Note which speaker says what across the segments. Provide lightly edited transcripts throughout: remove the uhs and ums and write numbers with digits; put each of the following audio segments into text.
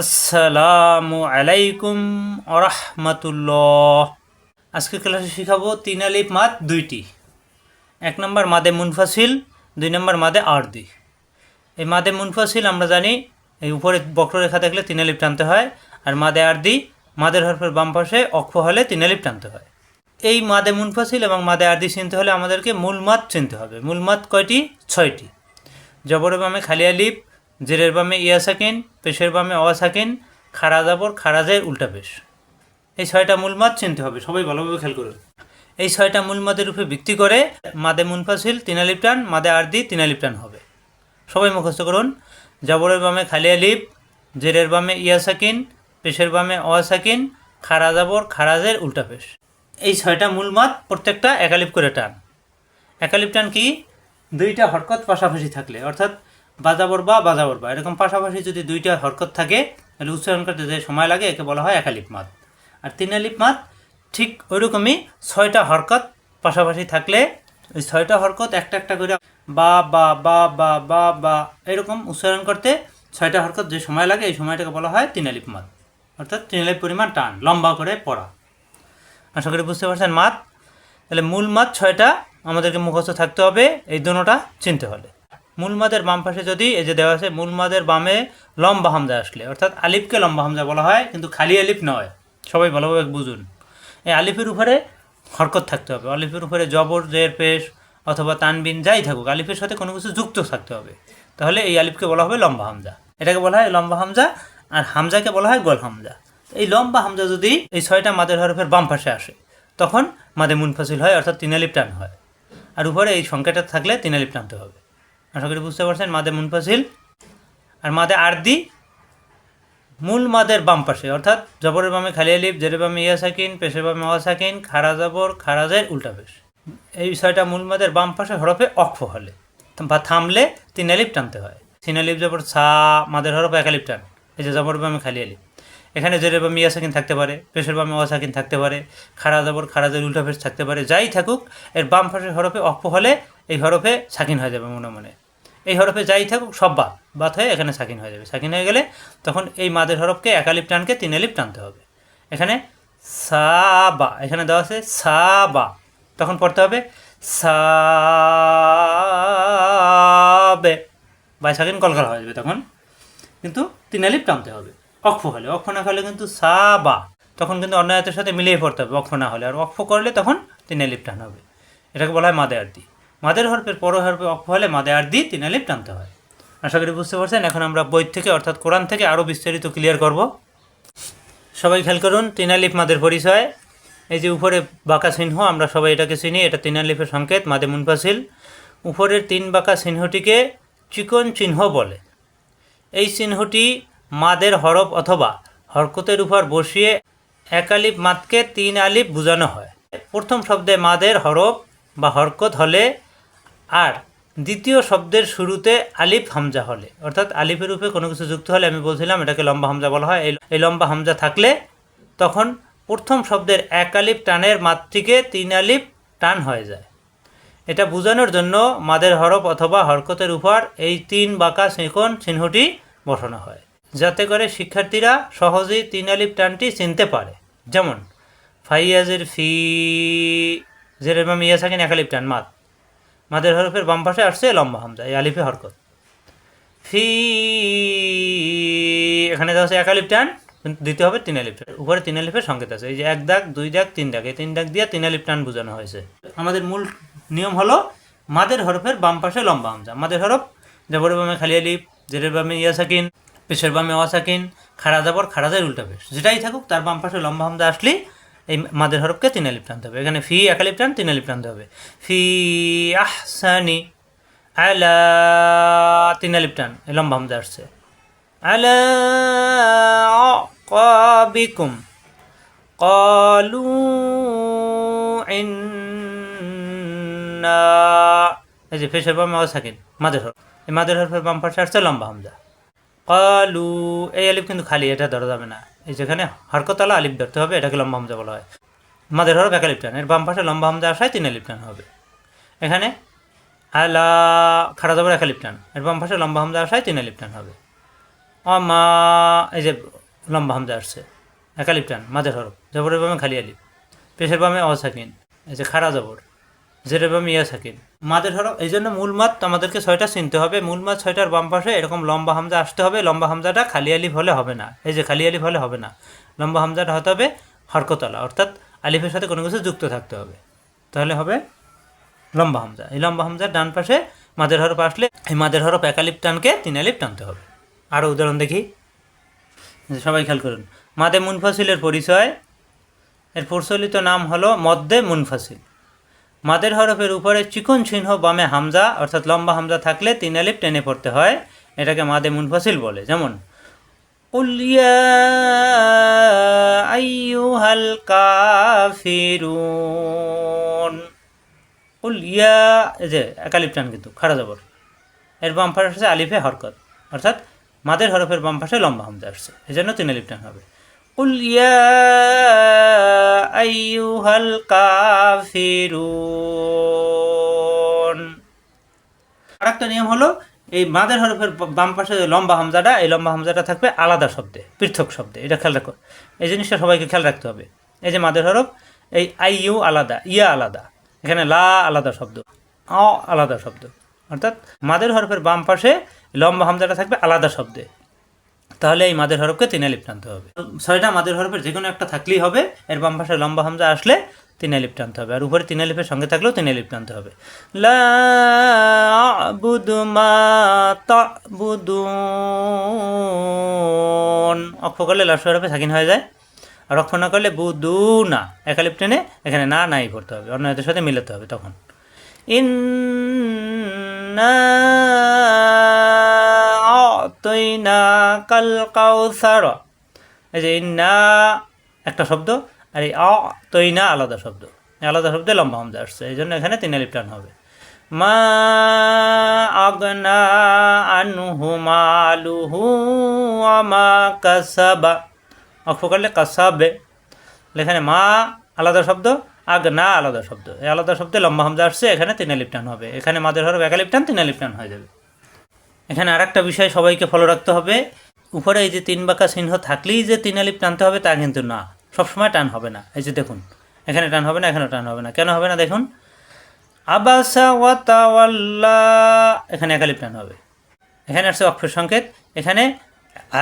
Speaker 1: আসসালামু আলাইকুম আরহামাতুল্লাহ। আজকে ক্লাসে শিখাবো তিন আলিফ মাদ দুইটি। এক নম্বর মাদে মুনফাসিল, দুই নম্বর মাদে আরদি। এই মাদে মুনফাসিল আমরা জানি এই উপরে বক্ররেখা দেখলে তিন আলিফ টানতে হয়, আর মাদে আরদি মাদের হরফের বাম পাশে অক্ষ হলে তিন আলিফ টানতে হয়। এই মাদে মুনফাসিল এবং মাদে আরদি চিনতে হলে আমাদেরকে মূল মাদ চিনতে হবে। মূল মাদ কয়টি? 6টি। জবরের বামে খালি আলিফ, জেরের বামে ইয়া সাকিন, পেশের বামে অ সাকিন, খারা জবর, খারাজের উল্টা পেশ। এই 6টা মূল মাদ চিনতে হবে, সবাই ভালোভাবে খেয়াল করুন। এই 6টা মূল মাদের উপরে ভিত্তি করে মাদে মুনফাসিল তিন আলিফ টান, মাদে আরদি তিন আলিফ টান হবে। সবাই মুখস্থ করুন। জবরের বামে খালি আলিফ, জেরের বামে ইয়া সাকিন, পেশের বামে অ সাকিন, খারা জবর, খারাজের উল্টা পেশ। এই 6টা মূল মাদ প্রত্যেকটা এক আলিফ করে টান। এক আলিফ টান কি? দুইটা হরকত পাশাপাশি থাকলে, অর্থাৎ বাজাবর বা এরকম পাশাপাশি যদি দুইটা হরকত থাকে তাহলে উচ্চারণ করতে যে সময় লাগে একে বলা হয় এক আলিফ মাদ। আর তিন আলিফ মাদ ঠিক ওইরকমই 6টা হরকত পাশাপাশি থাকলে ওই 6টা হরকত একটা একটা করে বা বা বা বা বা বা এরকম উচ্চারণ করতে 6টা হরকত যে সময় লাগে এই সময়টাকে বলা হয় তিন আলিফ মাদ, অর্থাৎ তিন আলিফ পরিমাণ টান লম্বা করে পড়া। আশা করি বুঝতে পারছেন মাদ। তাহলে মূল মাদ 6টা আমাদেরকে মুখস্থ থাকতে হবে এই দুটোটা চিনতে হলে। মূল মাদের বাম পাশে যদি এই যে দেওয়া আছে মূল মাদের বামে লম্বা হামজা আসলে, অর্থাৎ আলিফকে লম্বা হামজা বলা হয়, কিন্তু খালি আলিফ নয়, সবাই ভালোভাবে বুঝুন। এই আলিফের উপরে হরকত থাকতে হবে, আলিফের উপরে জবর, জের, পেশ অথবা তানবিন যাই থাকুক আলিফের সাথে কোনো কিছু যুক্ত থাকতে হবে, তাহলে এই আলিফকে বলা হবে লম্বা হামজা। এটাকে বলা হয় লম্বা হামজা, আর হামজাকে বলা হয় গোল হামজা। এই লম্বা হামজা যদি এই 6টা মাদের হরফের বাম পাশে আসে তখন মাদে মুনফাসিল হয়, অর্থাৎ তিন আলিফ টান হয়। আর উপরে এই সংখ্যাটা থাকলে তিন আলিফ টানতে হবে। আশা করি বুঝতে পারছেন মাদে মুনফাসিল। আর মাদে আরদি মূল মাদের বাম পাশে, অর্থাৎ জবরের বামে খালি আলিফ, জেরের বামে ইয়া সাকিন, পেশের বামে অ সাকিন, খারা জবর, খারাজের উল্টা পেশ। এই 6টা মূল মাদের বাম পাশে হরফে অক্ষ হলে বা থামলে তিন আলিফ টানতে হয়। তিন আলিফ জবর সা, মাদের হরফে এক আলিফ টান। এই যে জবরের বামে খালি আলিফ, এখানে জেরের বামে ইয়া সাকিন থাকতে পারে, পেশের বামে অ সাকিন থাকতে পারে, খারা জবর, খারাজের উল্টা পেশ থাকতে পারে, যাই থাকুক এর বাম পাশের হরফে অক্ষ হলে এই হরফে সাকিন হয়ে যাবে মনে মনে। এই হরফে যাই থাকুক সব বাত হয়ে এখানে সাকিন হয়ে যাবে। সাকিন হয়ে গেলে তখন এই মাদের হরফকে এক আলিফ টানকে তিন আলিফ টানতে হবে। এখানে সাবা, এখানে দেওয়া আছে সাবা, তখন পড়তে হবে সাবে, বাই সাকিন কলকাল হয়ে যাবে তখন, কিন্তু তিন আলিফ টানতে হবে। অক্ষ হলে, অক্ষ না হলে কিন্তু সাবা, তখন কিন্তু অন্য আয়াতের সাথে মিলিয়ে পড়তে হবে অক্ষ না হলে, আর অক্ষ করলে তখন তিন আলিফ টান হবে। এটাকে বলা হয় মাদে আরদি। মাদের হরফের পর হরফে অক্ষ হলে মাদে আরদি তিন আলিফ টানতে হয়। আশা করি বুঝতে পারছেন। এখন আমরা বই থেকে অর্থাৎ কোরআন থেকে আরও বিস্তারিত ক্লিয়ার করব। সবাই খেয়াল করুন তিন আলিফ মাদের পরিচয়। এই যে উপরে বাঁকা চিহ্ন আমরা সবাই এটাকে চিনি, এটা তিন আলিফের সংকেত মাদে মুনফাসিল। উপরের 3 বাঁকা চিহ্নটিকে চিকন চিহ্ন বলে। এই চিহ্নটি মাদের হরফ অথবা হরকতের উপর বসিয়ে এক আলিফ মাদকে 3 আলিফ বোঝানো হয়। প্রথম শব্দে মাদের হরফ বা হরকত হলে আর দ্বিতীয় শব্দের শুরুতে আলিফ হামজা হলে, অর্থাৎ আলিফের উপরে কোনো কিছু যুক্ত হলে, আমি বলছিলাম এটাকে লম্বা হামজা বলা হয়। এই লম্বা হামজা থাকলে তখন প্রথম শব্দের এক আলিফ টানের মাদটিকে 3 আলিফ টান হয়ে যায়। এটা বোঝানোর জন্য মাদের হরফ অথবা হরকতের উপর এই 3 বাঁকা চিকন চিহ্নটি বসানো হয়, যাতে করে শিক্ষার্থীরা সহজেই 3 আলিফ টানটি চিনতে পারে। যেমন ফাইয়াজের ফি, জেরের বামে ইয়া সাকিন এক আলিফ টান মাদ, মাদের হরফের বাম পাশে আসছে লম্বা হামজা, এই আলিফে হরকত। ফি, এখানে দেওয়া আছে এক আলিফ টান, দিতে হবে 3 আলিফ টান। উপরে 3 আলিফের সংকেত আছে, এই যে 1 দাগ 2 দাগ 3 দাগ, এই 3 দাগ দিয়ে 3 আলিফ টান বোঝানো হয়েছে। আমাদের মূল নিয়ম হলো মাদের হরফের বাম পাশে লম্বা হামজা। মাদের হরফ জবরের বামে খালি আলিফ, জেরের বামে ইয়া সাকিন, পেশের বামে অ সাকিন, খারা জবর, খারাজের উল্টা পেশ, যেটাই থাকুক তার বাম পাশে লম্বা হামজা আসলেই এই মাদের হরফকে 3 আলিফ টানতে হবে। এখানে ফি এক আলিফ টান, 3 আলিফ টানতে হবে। ফি আহসানি, আলা 3 আলিফ টান, এই লম্বা হামজা আসছে। আলা আকাবিকুম, ক্বালু ইন্না, এই যে পেশের বামে অ সাকিন মাদের হরফ, এই মাদের হরফের বাম পাশে আসছে লম্বা হামজা। ক্বালু, এই আলিফ কিন্তু খালি, এটা ধরা যাবে না, এই যেখানে হরকতওয়ালা আলিফ ধরতে হবে, এটাকে লম্বা হামজা বলা হয়। মাদের হরফ এক আলিফ টান, এর বাম পাশে লম্বা হামজা আসায় 3 আলিফ টান হবে। এখানে আলা খারা জবর এক আলিফ টান, এর বাম পাশে লম্বা হামজা আসায় 3 আলিফ টান হবে। অমা, এই যে লম্বা হামজা আসছে, একালিপ টান, মাদের হরফ, জবরের বামে খালি আলিফ, পেশের বামে অসাকিন, এই যে খাড়া জবর, জেরের বামে ইয়া সাকিন, মাদের হরফ। এই জন্য মূল মাদ আমাদেরকে 6টা চিনতে হবে। মূল মাদ 6টার বাম পাশে এরকম লম্বা হামজা আসতে হবে। লম্বা হামজাটা খালি আলিফ হলে হবে না, এই যে খালি আলিফ হলে হবে না, লম্বা হামজাটা হতে হবে হরকতলা, অর্থাৎ আলিফের সাথে কোনো কিছু যুক্ত থাকতে হবে, তাহলে হবে লম্বা হামজা। এই লম্বা হামজার ডান পাশে মাদের হরফ আসলে এই মাদের হরফ একালিপ টানকে 3 আলিফ টানতে হবে। আরও উদাহরণ দেখি, সবাই খেয়াল করুন। মাদে মুনফাসিলের পরিচয়, এর প্রচলিত নাম হলো মদ্দে মুনফাসিল। মাদের হরফের উপরে চিকন চিহ্ন বামে হামজা অর্থাৎ লম্বা হামজা থাকলে 3 আলিফ টেনে পড়তে হয়, এটাকে মাদে মুনফাসিল বলে। যেমন কুল ইয়া আইয়ুহাল কাফিরুন, কুল ইয়া, এই যে একালিফ টান কিন্তু খাড়া জবর, এর বাম পাশে আসছে আলিফে হরকত, অর্থাৎ মাদের হরফের বাম পাশে লম্বা হামজা আসছে, এই জন্য 3 আলিফ টান হবে। কুল ইয়া আইয়ুহাল কাফিরুন। আরেকটা নিয়ম হলো এই মাদের হরফের বাম পাশে লম্বা হামজাটা, এই লম্বা হামজাটা থাকবে আলাদা শব্দে, পৃথক শব্দে, এটা খেয়াল রাখো, এই জিনিসটা সবাইকে খেয়াল রাখতে হবে। এই যে মাদের হরফ, এই আইয়ু আলাদা, ইয়া আলাদা, এখানে লা আলাদা শব্দ, আলাদা শব্দ, অর্থাৎ মাদের হরফের বাম পাশে লম্বা হামজাটা থাকবে আলাদা শব্দে, তাহলে এই মাদের হরফকে 3 আলিফ টানতে হবে। 6টা মাদের হরফের যে কোনো একটা থাকলেই হবে, এর বাম পাশে লম্বা হামজা আসলে 3 আলিফ টানতে হবে, আর উপরে 3 আলিফের সঙ্গে থাকলেও 3 আলিফ টানতে হবে। লা আ'বুদু মা তা'বুদুন, অক্ষ করলে লাস্ট হরফে সাকিন হয়ে যায়, আর অক্ষ না করলে বুদু না, এক আলিফ টেনে এখানে না নাই করতে হবে, অন্য এদের সাথে মিলাতে হবে। তখন ইন্না আ'তাইনাকাল কাউসার, এই যে ইন্না একটা শব্দ, আর এই আ'তাইনা আলাদা শব্দ, আলাদা শব্দে লম্বা হামজা আসছে, এই জন্য এখানে 3 আলিফ টান হবে। মা আগনা আনহু মালুহু ওয়া মা কাসাবা, অক্ষ করলে কাসাবে, এখানে মা আলাদা শব্দ, আগনা আলাদা শব্দ, এই আলাদা শব্দে লম্বা হামজা আসছে, এখানে 3 আলিফ টান হবে। এখানে মাদের হরফ এক আলিফ টান, 3 আলিফ টান হয়ে যাবে। এখানে আরেকটা বিষয় সবাইকে ফলো রাখতে হবে, উপরে এই যে 3 বাঁকা চিহ্ন থাকলেই যে 3 আলিফ টানতে হবে তা কিন্তু না, সবসময় টান হবে না। এই যে দেখুন, এখানে টান হবে না, এখানেও টান হবে না, কেন হবে না দেখুন, আবাসা ওয়া তাওয়াল্লা, এখানে এক আলিফ টান হবে, এখানে আসছে অক্ষর সংকেত, এখানে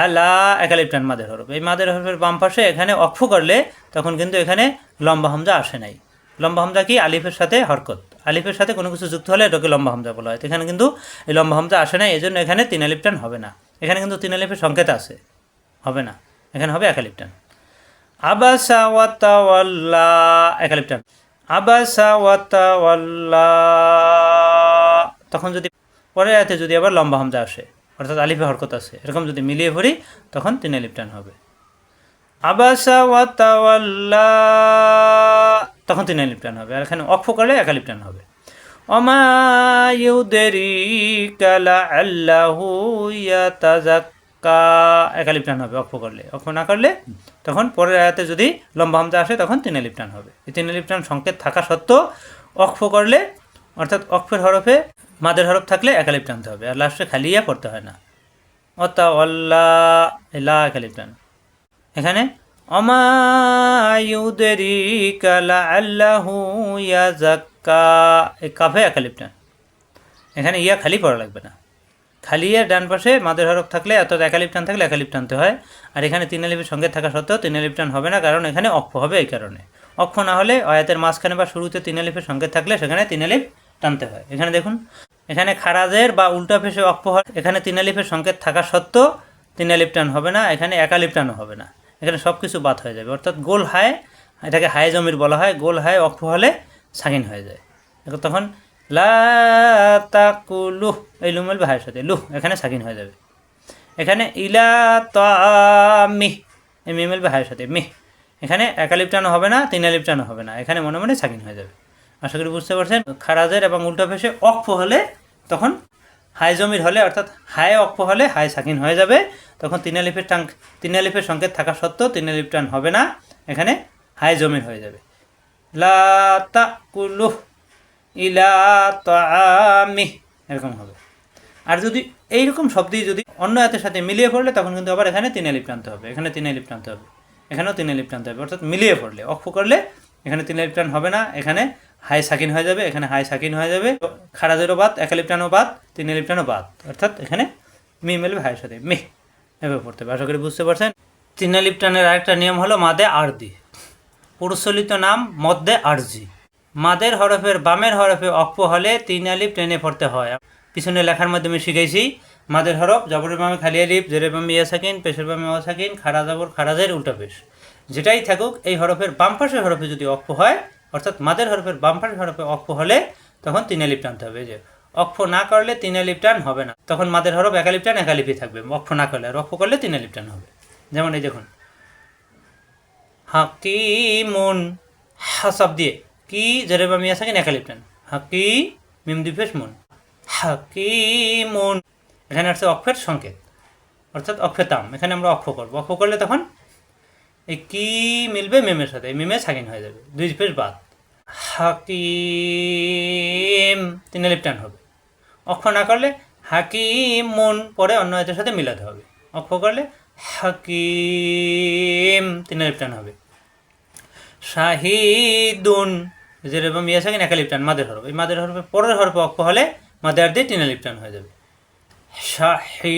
Speaker 1: আলা এক আলিফ টান মাদের হরফ, এই মাদের হরফের বাম পাশে এখানে অক্ষ করলে তখন কিন্তু এখানে লম্বা হামজা আসে নাই। লম্বা হামজা কি আলিফের সাথে হরকত, আলিফের সাথে কোনো কিছু যুক্ত হলে এটাকে লম্বা হামজা বলা হয়, এখানে কিন্তু এই লম্বা হামজা আসে নাই, এই জন্য এখানে 3 আলিফ টান হবে না। এখানে কিন্তু 3 আলিফের সংকেত আছে, হবে না, এখানে হবে এক আলিফ টান। আবাসা ওয়া তাওয়াল্লা, এক আলিফ টান, আবাসা ওয়া তাওয়াল্লা, তখন যদি পরের আয়াতে যদি আবার লম্বা হামজা আসে অর্থাৎ আলিফে হরকত আছে, এরকম যদি মিলিয়ে পড়ি তখন 3 আলিফ টান হবে। আবাসা ওয়া তাওয়াল্লা, তখন 3 আলিফ টান হবে, আর এখানে অক্ষ করলে এক আলিফ টান হবে। ওমা ইউদরিকা লাআল্লাহু ইয়াতাযাক্কা, এক আলিফ টান হবে অক্ষ করলে, অক্ষ না করলে তখন পরের আয়াতে যদি লম্বা হামজা আসে তখন 3 আলিফ টান হবে। এই 3 আলিফ টান সংকেত থাকা সত্ত্বেও অক্ষ করলে অর্থাৎ অক্ষের হরফে মাদের হরফ থাকলে এক আলিফ টানতে হবে, আর লাস্টে খালি ইয়া পড়তে হয় না। অতাওয়াল্লা, লা এক আলিফ টান। এখানে ওমা ইউদরিকা লাআল্লাহু ইয়াযাক্কা, এই কাফে এক আলিফ টান, এখানে ইয়া খালি পড়া লাগবে না, খালি ইয়ার ডান পাশে মাদের হরফ থাকলে অর্থাৎ এক আলিফ টান থাকলে এক আলিফ টানতে হয়, আর এখানে 3 আলিফের সঙ্গে থাকা সত্ত্বেও 3 আলিফ টান হবে না, কারণ এখানে অক্ষ হবে, এই কারণে। অক্ষ না হলে আয়াতের মাঝখানে বা শুরুতে 3 আলিফের সঙ্গে থাকলে সেখানে 3 আলিফ টানতে হয়। এখানে দেখুন, এখানে খারাজের বা উল্টা ফেসে অক্ষ হয়, এখানে 3 আলিফের সংকেত থাকা সত্ত্বেও 3 আলিফ টান হবে না, এখানে এক আলিফ টানও হবে না, এখানে সব কিছু বাদ হয়ে যাবে, অর্থাৎ গোল হায়, এটাকে হায় জমির বলা হয়, গোল হায় অক্ষ হলে সাকিন হয়ে যায়, তখন লা তাকুলুহ, এই লুম মিলবে হায়ের সাথে, লুহ এখানে সাকিন হয়ে যাবে। এখানে ইলা তামিহ, এই মি মিলবে হায়ের সাথে, মিহ, এখানে এক আলিফ টানও হবে না, 3 আলিফ টানও হবে না, এখানে মনে মনে সাকিন হয়ে যাবে। আশা করি বুঝতে পারছেন। খারাজের এবং উল্টা ফেসে অক্ষ হলে তখন হাই জমির হলে অর্থাৎ হায় অক্ষ হলে হাই সাকিন হয়ে যাবে, তখন 3 আলিফের সংকেত থাকা সত্ত্বেও 3 আলিফ টান হবে না, এখানে হাই জমির হয়ে যাবে। লা তাকুলুহ ইলা তামিহ, এরকম হবে। আর যদি এইরকম শব্দই যদি অন্য হাতের সাথে মিলিয়ে পড়লে তখন কিন্তু আবার এখানে 3 আলিফ টানতে হবে, এখানে 3 আলিফ টানতে হবে, এখানেও 3 আলিফ টানতে হবে। অর্থাৎ মিলিয়ে পড়লে, অক্ষ করলে এখানে 3 আলিফ টান হবে না, এখানে হাই সাকিন হয়ে যাবে, এখানে হাই সাকিন হয়ে যাবে, খারাজেরও বাদ, 1 আলিফ টানও বাদ, 3 আলিফ টানও বাদ। অর্থাৎ এখানে মি মিলবে হাইয়ের সাথে, মি এভাবে পড়তে হবে। আশা করি বুঝতে পারছেন। 3 আলিফ টানের আরেকটা নিয়ম হলো মাদে আরদি। প্রচলিত নাম মদ্দে আরজি। মাদের হরফের বামের হরফে অক্ষ হলে 3 আলিফ টেনে পড়তে হয়। পিছনে লেখার মাধ্যমে শিখেছি মাদের হরফ জবরের বামে খালি আলিফ, জেরের বামে ইয়া সাকিন, পেশের বামে অ সাকিন, খারা জবর, খারাজের উল্টা পেশ, যেটাই থাকুক এই হরফের বাম পাশের হরফে যদি অক্ষ হয়, অর্থাৎ মাদের হরফের বাম পাশের হরফে অক্ষ হলে তখন 3 আলিফ টানতে হবে। যে অক্ষ না করলে 3 আলিফ টান হবে না, তখন মাদের হরফ 1 আলিফ টান 1 আলিফই থাকবে অক্ষ না করলে, আর অক্ষ করলে 3 আলিফ টান হবে। যেমন এই দেখুন হাকিমুন, হাসাব দিয়ে কি জেরের বামে ইয়া সাকিন 1 আলিফ টান, হাকি মিম দুই পেশ মুন, হাকিমুন। এখানে আসছে অক্ষের সংকেত, অর্থাৎ অক্ষে তাম। এখানে আমরা অক্ষ করবো, অক্ষ করলে তখন এই কি মিলবে মিমের সাথে, মিমে সাকিন হয়ে যাবে, 2 পেশ বাদ, হাকিম 3 আলিফ টান হবে। অক্ষ না করলে হাকিমুন পরে অন্য হাতের সাথে মিলাতে হবে, অক্ষ করলে হাকিম 3 আলিফ টান হবে। শাহিদুন যেরকম ইয়া সাকিন 1 আলিফ টান মাদের হরফ, এই মাদের হরফে পরের হরফে অক্ষ হলে মাদের দিয়ে 3 আলিফ টান হয়ে যাবে। শাহিদ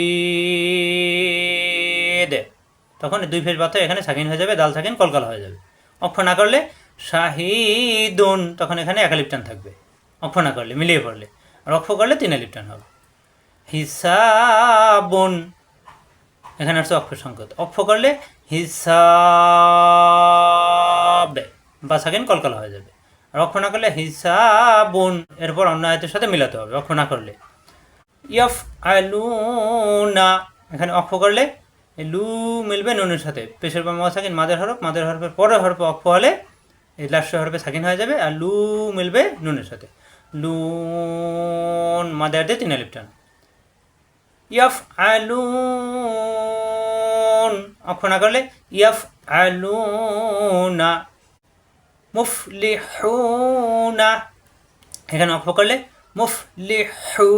Speaker 1: তখন 2 পেশ বাদ এখানে সাকিন হয়ে যাবে, দাল সাকিন কলকাল হয়ে যাবে। অক্ষ না করলে শাহিদুন তখন এখানে 1 আলিফ টান থাকবে, অক্ষ না করলে মিলিয়ে পড়লে, আর অক্ষ করলে 3 আলিফ টান হবে। হিসাবুন এখানে আসছে অক্ষের সংকেত, অক্ষ করলে হিসাব বা সাকিন কলকাল হয়ে যাবে, আর অক্ষ না করলে হিসাবুন এরপর অন্য আয়াতের সাথে মিলাতে হবে, অক্ষ না করলে। ইয়ফ আলুনা এখানে অক্ষ করলে লু মিলবে নুনের সাথে, পেশের বামে সাকিন মাদের হরফ, মাদের হরফের পরের হরফে অক্ষ হলে এই লাস্ট হরফে সাকিন হয়ে যাবে, আর লু মিলবে নুনের সাথে, লুন মাদের দিয়ে 3 আলিফ টান। ইয়ফ আলুন অক্ষ না করলে ইয়ফ আলুনা। মুফলিহুনা এখানে অক্ষ করলে মুফলিহুন,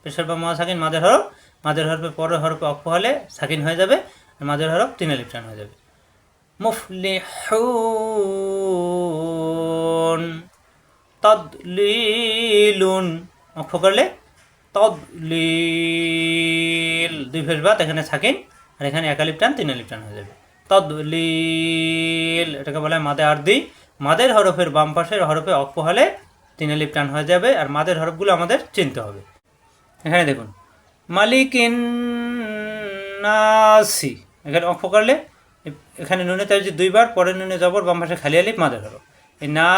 Speaker 1: পেশের বামে সাকিন মাদের হরফ, মাদের হরফের পরের হরফে অক্ষ হলে সাকিন হয়ে যাবে, আর মাদের হরফ 3 আলিফ টান হয়ে যাবে, মুফলিহুন। তদলিলুন অক্ষ করলে তদলিল 2 পেশ বাদ এখানে সাকিন, আর এখানে 1 আলিফ টান 3 আলিফ টান হয়ে যাবে, তদলিল। এটাকে বলা হয় মাদে আরদি। মাদের হরফের বাম পাশের হরফে অক্ষ হলে 3 আলিফ টান হয়ে যাবে, আর মাদের হরফগুলো আমাদের চিনতে হবে। এখানে দেখুন মালিকিন নাসি, এখানে অক্ষ করলে এখানে নুনে তার যে 2 বার, পরে নুনে জবর, বাম পাশে খালি আলিফ, মাদের হরফ, এই না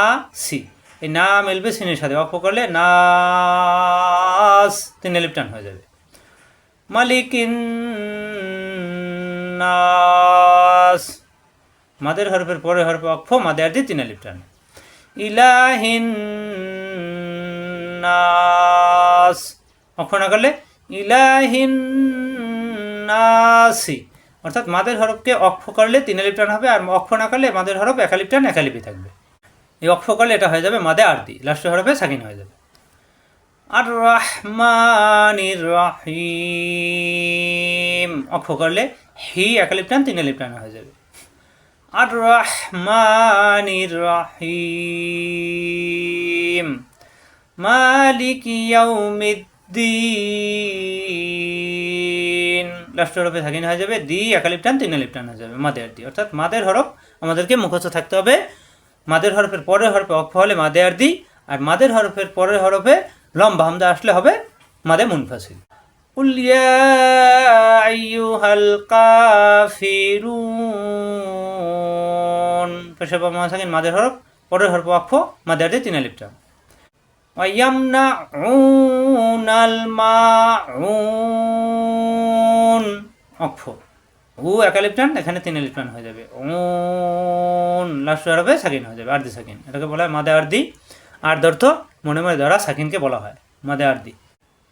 Speaker 1: সি, এই না মিলবে সিনের সাথে, অক্ষ করলে নাস 3 আলিফ টান হয়ে যাবে। মালিকিন নাস মাদের হরফের পরে হরফে অক্ষ, মাদের দিয়ে 3 আলিফ টান। ইলাহিন নাস অক্ষ না করলে ইলাহিন নাসি, অর্থাৎ মাদের হরফকে অক্ষ করলে 3 আলিফ টান হবে, আর অক্ষ না করলে মাদের হরফ 1 আলিফ টান 1 আলিফই থাকবে। এই অক্ষ করলে এটা হয়ে যাবে মাদে আরদি, লাস্টের হরফে সাকিন হয়ে যাবে। আর রহমানির রহিম অক্ষ করলে হি 1 আলিফ টান 3 আলিফ টান হয়ে যাবে। আর রহমানির রহিম মালিক ইয়াউমিদ্দিন লাস্টের হরফে সাকিন হয়ে যাবে, দি 1 আলিফ টান 3 আলিফ টান হয়ে যাবে মাদে আরদি। অর্থাৎ মাদের হরফ আমাদেরকে মুখস্থ থাকতে হবে। মাদের হরফের পরের হরফে অক্ষ হলে মাদে আরদি, আর মাদের হরফের পরের হরফে লম্বা হামজা আসলে হবে মাদে মুনফাসিল। কুল ইয়া আইয়ুহাল কাফিরুন পেশা বা সাকিন মাদের হরফ, পরের হরফ অক্ষ, মাদে আরদি 3 আলিফ টান। ওয়ায়ামনাউনাল মাউন অক্ষ, উ 1 আলিফ টান, এখানে 3 আলিফ টান হয়ে যাবে, উন লাস্ট হরফে সাকিন হয়ে যাবে, আরদি সাকিন। এটাকে বলা হয় মাদে আরদি। আর্দর্থ মনে মনে ধরা সাকিনকে বলা হয় মাদে আরদি।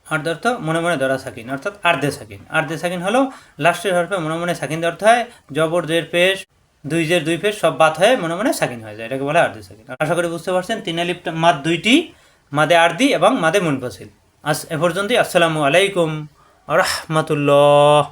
Speaker 1: আর্দর্থ মনে মনে ধরা সাকিন অর্থাৎ আর্দে সাকিন। আর্দে সাকিন হলো লাস্টের হরফে মনে মনে সাকিন অর্থ হয়, জবর জের পেশ, 2 জের 2 পেশ সব বাদ হয়ে মনে মনে সাকিন হয়ে যায়, এটাকে বলা হয় আর্দে সাকিন। আশা করি বুঝতে পারছেন। 3 আলিফ মাদ 2টি, মাদে আরদি এবং মাদে মুনফাসিল। আজ এ পর্যন্তই। আসসালামু আলাইকুম ওয়া রাহমাতুল্লাহ।